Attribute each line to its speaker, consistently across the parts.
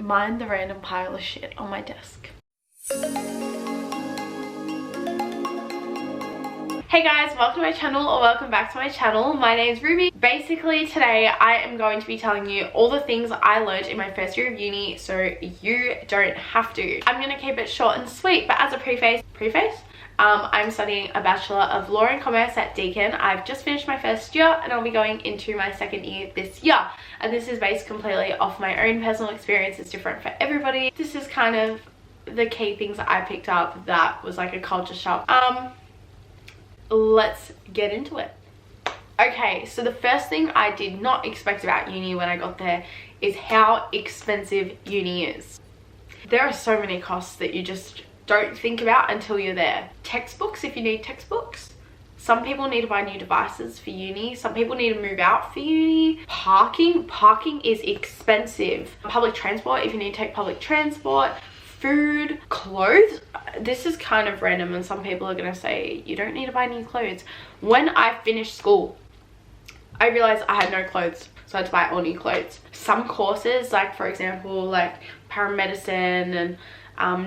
Speaker 1: mind the random pile of shit on my desk. Hey guys, welcome to my channel, or welcome back to my channel. My name is Ruby. Basically today I am going to be telling you all the things I learned in my first year of uni so you don't have to. I'm going to keep it short and sweet, but as a preface, I'm studying a Bachelor of Law and Commerce at Deakin. I've just finished my first year and I'll be going into my second year this year. And this is based completely off my own personal experience. It's different for everybody. This is kind of the key things that I picked up that was like a culture shock. Let's get into it. Okay, so the first thing I did not expect about uni when I got there is how expensive uni is. There are so many costs that you just don't think about until you're there. Textbooks, if you need textbooks. Some people need to buy new devices for uni. Some people need to move out for uni. Parking is expensive. Public transport, if you need to take public transport. Food, clothes. This is kind of random and some people are gonna say you don't need to buy new clothes. When I finished school, I realized I had no clothes, so I had to buy all new clothes. Some courses, like for example, like paramedicine and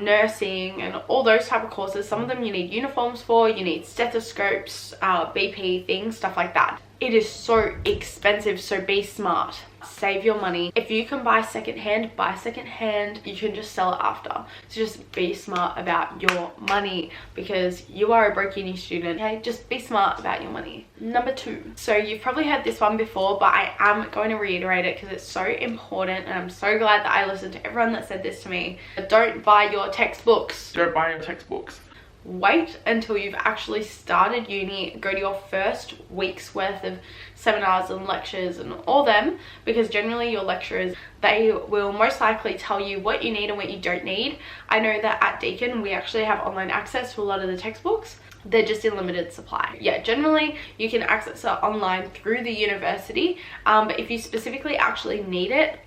Speaker 1: nursing and all those type of courses, some of them you need uniforms for, you need stethoscopes, BP things, stuff like that. It is so expensive, so be smart. Save your money. If you can buy secondhand, buy secondhand. You can just sell it after. So just be smart about your money because you are a broke uni student, okay? Just be smart about your money. Number 2. So you've probably heard this one before, but I am going to reiterate it because it's so important and I'm so glad that I listened to everyone that said this to me. Don't buy your textbooks.
Speaker 2: Don't buy your textbooks.
Speaker 1: Wait until you've actually started uni, go to your first week's worth of seminars and lectures and all them, because generally your lecturers, they will most likely tell you what you need and what you don't need. I know that at Deakin we actually have online access to a lot of the textbooks. They're just in limited supply. Yeah, generally you can access it online through the university, but if you specifically actually need it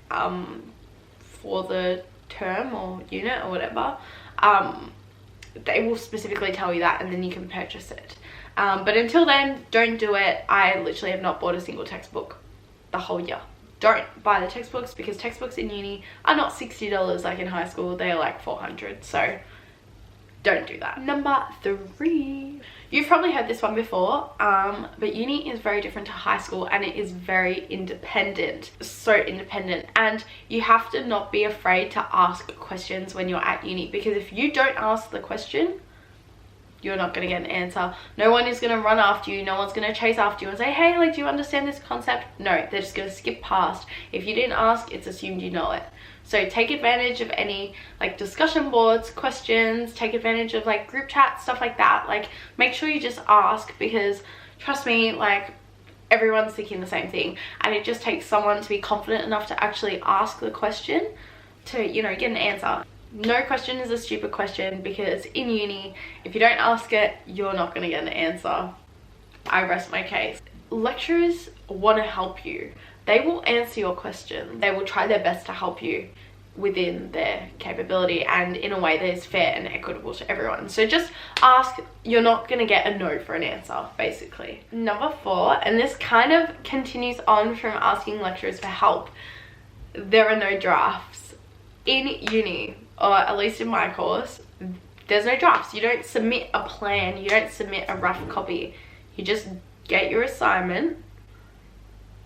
Speaker 1: for the term or unit or whatever, they will specifically tell you that and then you can purchase it. But until then, don't do it. I literally have not bought a single textbook the whole year. Don't buy the textbooks because textbooks in uni are not $60 like in high school. They are like $400, so don't do that. Number 3. You've probably heard this one before, but uni is very different to high school and it is very independent. So independent, and you have to not be afraid to ask questions when you're at uni, because if you don't ask the question, you're not going to get an answer. No one is going to run after you. No one's going to chase after you and say, hey, like, do you understand this concept? No, they're just going to skip past. If you didn't ask, it's assumed you know it. So take advantage of any like discussion boards, questions, take advantage of like group chats, stuff like that. Like, make sure you just ask, because trust me, like, everyone's thinking the same thing and it just takes someone to be confident enough to actually ask the question to, you know, get an answer. No question is a stupid question, because in uni, if you don't ask it, you're not going to get an answer. I rest my case. Lecturers want to help you. They will answer your question. They will try their best to help you within their capability and in a way that is fair and equitable to everyone. So just ask. You're not going to get a no for an answer, basically. Number 4, and this kind of continues on from asking lecturers for help. There are no drafts. In uni, or at least in my course, there's no drafts. You don't submit a plan. You don't submit a rough copy. You just get your assignment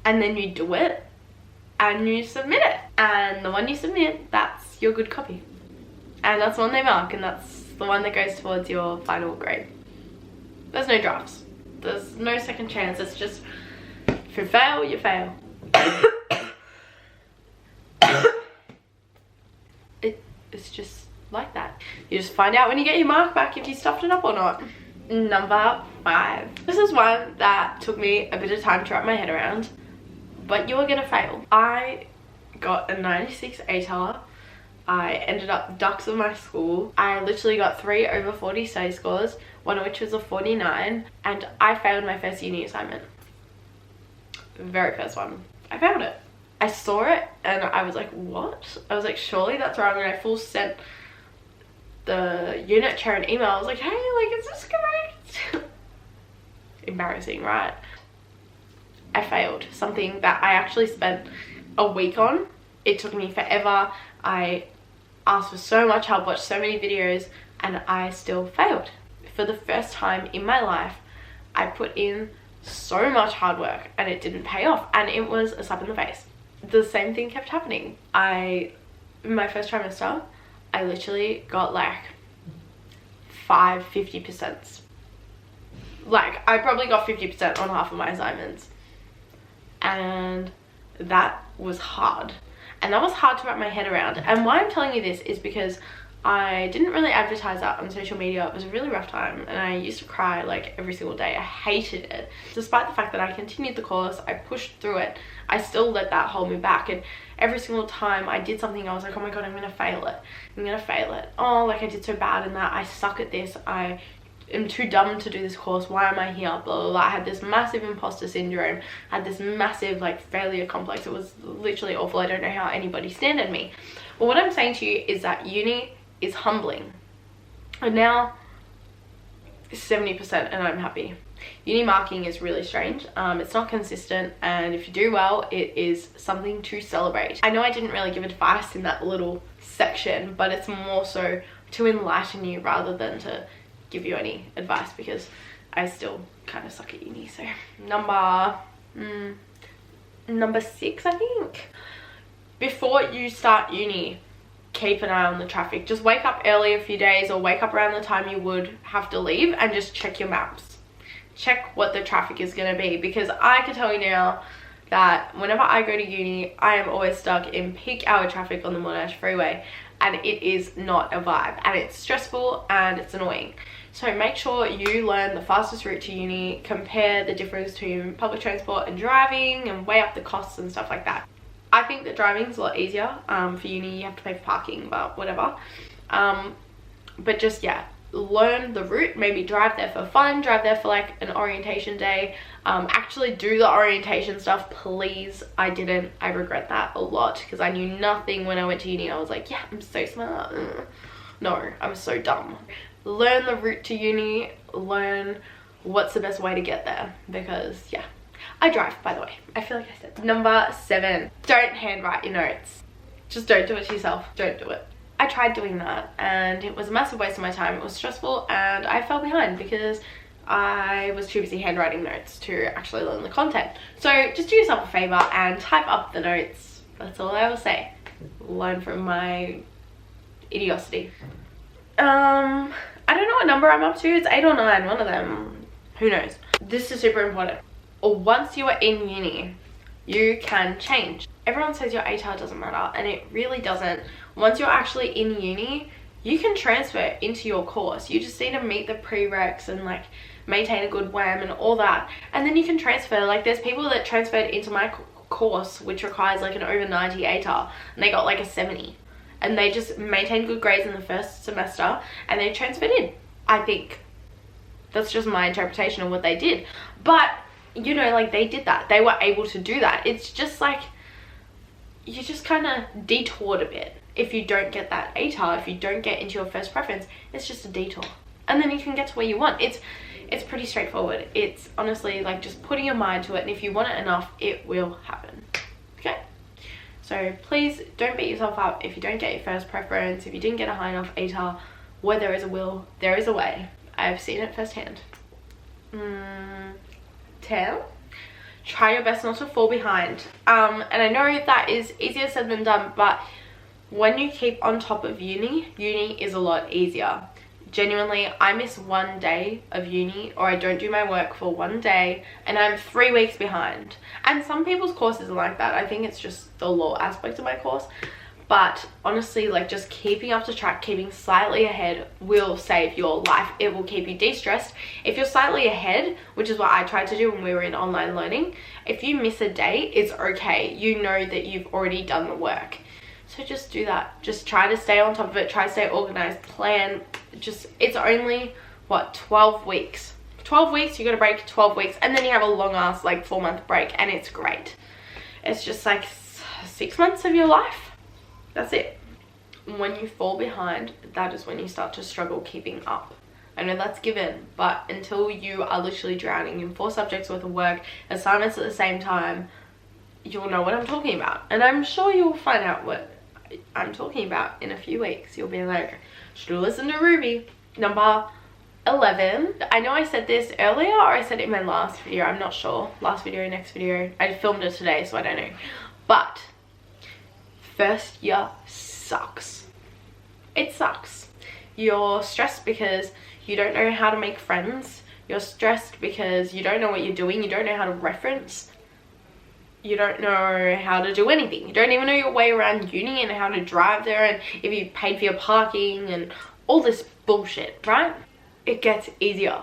Speaker 1: and then you do it and you submit it, and the one you submit, that's your good copy, and that's the one they mark, and that's the one that goes towards your final grade. There's no drafts. There's no second chance. It's just, if you fail, you fail. It's just like that. You just find out when you get your mark back if you stuffed it up or not. Number 5. This is one that took me a bit of time to wrap my head around, but you're gonna fail. I got a 96 ATAR. I ended up dux of my school. I literally got 3 over 40 study scores, one of which was a 49, and I failed my first uni assignment. The very first one. I failed it. I saw it and I was like, what? I was like, surely that's wrong, and I full sent the unit chair an email. I was like, hey, like, is this correct? Embarrassing, right? I failed something that I actually spent a week on. It took me forever. I asked for so much help, watched so many videos, and I still failed. For the first time in my life, I put in so much hard work and it didn't pay off, and it was a slap in the face. The same thing kept happening. In my first trimester, I literally got like 50%. Like, I probably got 50% on half of my assignments, and that was hard. And that was hard to wrap my head around. And why I'm telling you this is because I didn't really advertise that on social media. It was a really rough time, and I used to cry like every single day. I hated it. Despite the fact that I continued the course, I pushed through it, I still let that hold me back. And every single time I did something, I was like, oh my god, I'm gonna fail it. I'm gonna fail it. Oh, like I did so bad in that. I suck at this. I am too dumb to do this course. Why am I here? Blah, blah, blah. I had this massive imposter syndrome. I had this massive like failure complex. It was literally awful. I don't know how anybody standard me. But what I'm saying to you is that uni is humbling. And now 70% and I'm happy. Uni marking is really strange. It's not consistent, and if you do well, it is something to celebrate. I know I didn't really give advice in that little section, but it's more so to enlighten you rather than to give you any advice, because I still kind of suck at uni. So number 6, I think. Before you start uni, keep an eye on the traffic. Just wake up early a few days, or wake up around the time you would have to leave, and just check your maps. Check what the traffic is going to be, because I can tell you now that whenever I go to uni, I am always stuck in peak hour traffic on the Monash freeway, and it is not a vibe, and it's stressful and it's annoying. So make sure you learn the fastest route to uni, compare the difference between public transport and driving, and weigh up the costs and stuff like that. I think that driving is a lot easier. For uni, you have to pay for parking, but whatever. But just, yeah, learn the route. Maybe drive there for fun, drive there for like an orientation day. Actually do the orientation stuff, please. I didn't. I regret that a lot, because I knew nothing when I went to uni. I was like, yeah, I'm so smart. No, I'm so dumb. Learn the route to uni. Learn what's the best way to get there, because, yeah. I drive, by the way. I feel like I said. Number 7, don't handwrite your notes. Just don't do it to yourself. Don't do it. I tried doing that, and it was a massive waste of my time. It was stressful, and I fell behind because I was too busy handwriting notes to actually learn the content. So just do yourself a favor and type up the notes. That's all I will say. Learn from my idiocy. I don't know what number I'm up to. It's 8 or 9, one of them. Who knows? This is super important. Or once you are in uni, you can change. Everyone says your ATAR doesn't matter, and it really doesn't. Once you're actually in uni, you can transfer into your course. You just need to meet the prereqs and like maintain a good WAM and all that, and then you can transfer. Like, there's people that transferred into my course, which requires like an over 90 ATAR, and they got like a 70, and they just maintained good grades in the first semester and they transferred in. I think that's just my interpretation of what they did, but you know, like, they did that. They were able to do that. It's just like, you just kind of detoured a bit. If you don't get that ATAR, if you don't get into your first preference, it's just a detour. And then you can get to where you want. It's pretty straightforward. It's honestly like just putting your mind to it, and if you want it enough, it will happen. Okay? So please don't beat yourself up if you don't get your first preference, if you didn't get a high enough ATAR. Where there is a will, there is a way. I've seen it firsthand. 10, try your best not to fall behind. And I know that is easier said than done, but when you keep on top of uni is a lot easier. Genuinely, I miss one day of uni, or I don't do my work for one day, and I'm 3 weeks behind. And some people's courses are like that. I think it's just the law aspect of my course. But honestly, like, just keeping up to track, keeping slightly ahead will save your life. It will keep you de-stressed. If you're slightly ahead, which is what I tried to do when we were in online learning, if you miss a day, it's okay. You know that you've already done the work. So just do that. Just try to stay on top of it. Try to stay organized. Plan. Just, it's only, what, 12 weeks. 12 weeks, you got to break 12 weeks. And then you have a long ass, like, 4-month break. And it's great. It's just like 6 months of your life. That's it. When you fall behind, that is when you start to struggle keeping up. I know that's given, but until you are literally drowning in 4 subjects worth of work, assignments at the same time, you'll know what I'm talking about. And I'm sure you'll find out what I'm talking about in a few weeks. You'll be like, should listen to Ruby. Number 11. I know I said this earlier or I said it in my last video. I'm not sure. Last video, next video. I filmed it today, so I don't know. But first year sucks. It sucks. You're stressed because you don't know how to make friends. You're stressed because you don't know what you're doing. You don't know how to reference. You don't know how to do anything. You don't even know your way around uni and how to drive there and if you paid for your parking and all this bullshit, right? It gets easier.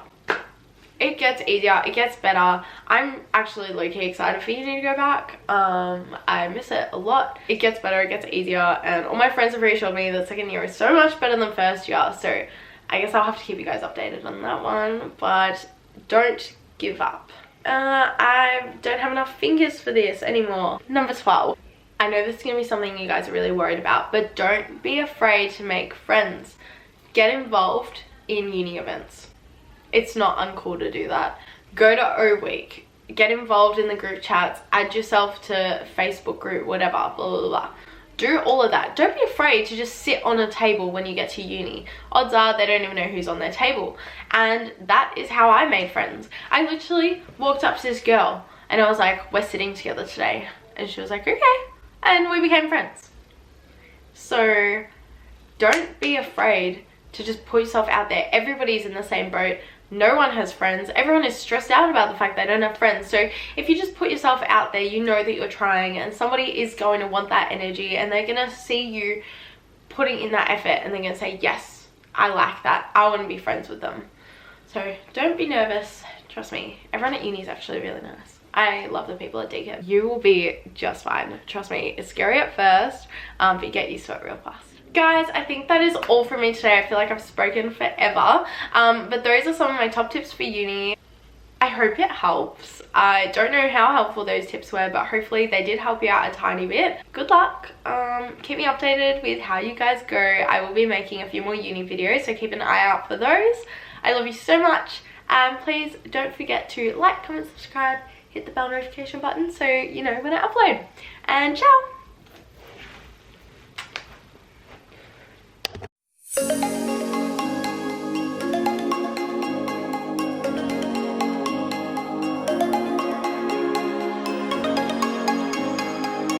Speaker 1: It gets easier. It gets better. I'm actually low-key excited for uni to go back. I miss it a lot. It gets better. It gets easier. And all my friends have reassured me that second year is so much better than first year. So I guess I'll have to keep you guys updated on that one. But don't give up. I don't have enough fingers for this anymore. Number 12. I know this is going to be something you guys are really worried about, but don't be afraid to make friends. Get involved in uni events. It's not uncool to do that. Go to O Week. Get involved in the group chats. Add yourself to Facebook group, whatever, blah, blah, blah. Do all of that. Don't be afraid to just sit on a table when you get to uni. Odds are they don't even know who's on their table. And that is how I made friends. I literally walked up to this girl and I was like, we're sitting together today. And she was like, okay. And we became friends. So don't be afraid to just put yourself out there. Everybody's in the same boat. No one has friends. Everyone is stressed out about the fact they don't have friends. So if you just put yourself out there, you know that you're trying and somebody is going to want that energy and they're going to see you putting in that effort and they're going to say, yes, I like that. I want to be friends with them. So don't be nervous. Trust me. Everyone at uni is actually really nice. I love the people at DCAT. You will be just fine. Trust me. It's scary at first, but you get used to it real fast. Guys, I think that is all from me today. I feel like I've spoken forever, but those are some of my top tips for uni. I hope it helps. I don't know how helpful those tips were, but hopefully they did help you out a tiny bit. Good luck. Keep me updated with how you guys go. I will be making a few more uni videos, so keep an eye out for those. I love you so much, and please don't forget to like, comment, subscribe, hit the bell notification button so you know when I upload. And ciao!